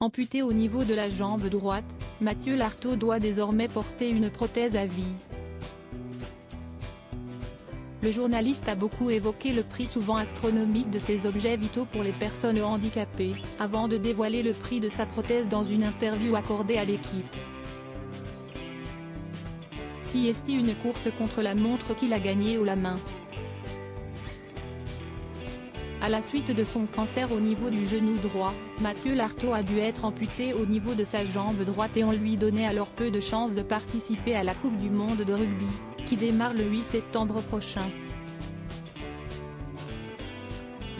Amputé au niveau de la jambe droite, Mathieu Lartaud doit désormais porter une prothèse à vie. Le journaliste a beaucoup évoqué le prix souvent astronomique de ces objets vitaux pour les personnes handicapées, avant de dévoiler le prix de sa prothèse dans une interview accordée à l'équipe. CST, une course contre la montre qu'il a gagnée haut la main. À la suite de son cancer au niveau du genou droit, Mathieu Lartaud a dû être amputé au niveau de sa jambe droite et on lui donnait alors peu de chances de participer à la Coupe du monde de rugby, qui démarre le 8 septembre prochain.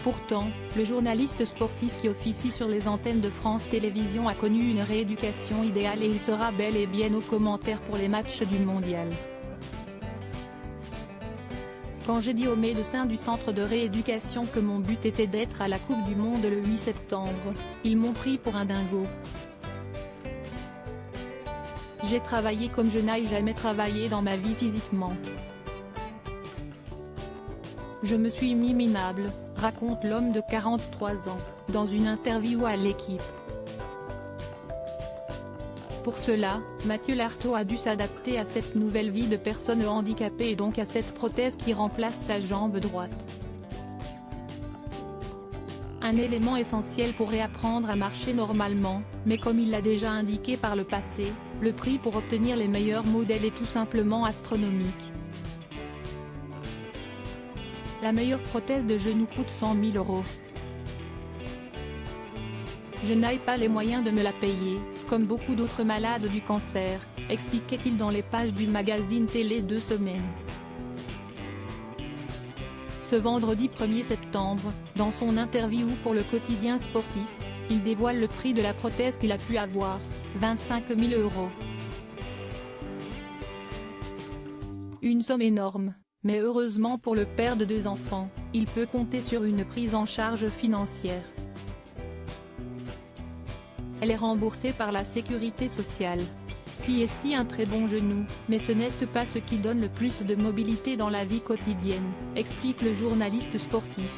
Pourtant, le journaliste sportif qui officie sur les antennes de France Télévisions a connu une rééducation idéale et il sera bel et bien aux commentaires pour les matchs du mondial. Quand j'ai dit aux médecins du centre de rééducation que mon but était d'être à la Coupe du monde le 8 septembre, ils m'ont pris pour un dingo. J'ai travaillé comme je n'ai jamais travaillé dans ma vie physiquement. Je me suis mis minable, raconte l'homme de 43 ans, dans une interview à l'équipe. Pour cela, Mathieu Lartaud a dû s'adapter à cette nouvelle vie de personne handicapée et donc à cette prothèse qui remplace sa jambe droite. Un élément essentiel pour réapprendre à marcher normalement, mais comme il l'a déjà indiqué par le passé, le prix pour obtenir les meilleurs modèles est tout simplement astronomique. La meilleure prothèse de genou coûte 100 000 €. Je n'ai pas les moyens de me la payer, comme beaucoup d'autres malades du cancer, expliquait-il dans les pages du magazine Télé 2 Semaines. Ce vendredi 1er septembre, dans son interview pour le quotidien sportif, il dévoile le prix de la prothèse qu'il a pu avoir, 25 000 €. Une somme énorme, mais heureusement pour le père de 2 enfants, il peut compter sur une prise en charge financière. Elle est remboursée par la sécurité sociale. CST, un très bon genou, mais ce n'est pas ce qui donne le plus de mobilité dans la vie quotidienne, explique le journaliste sportif.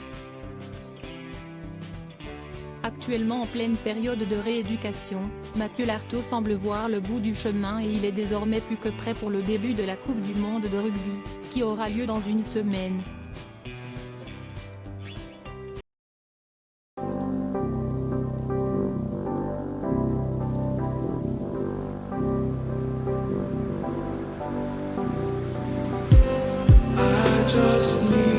Actuellement en pleine période de rééducation, Mathieu Lartaud semble voir le bout du chemin et il est désormais plus que prêt pour le début de la Coupe du monde de rugby, qui aura lieu dans une semaine. Just need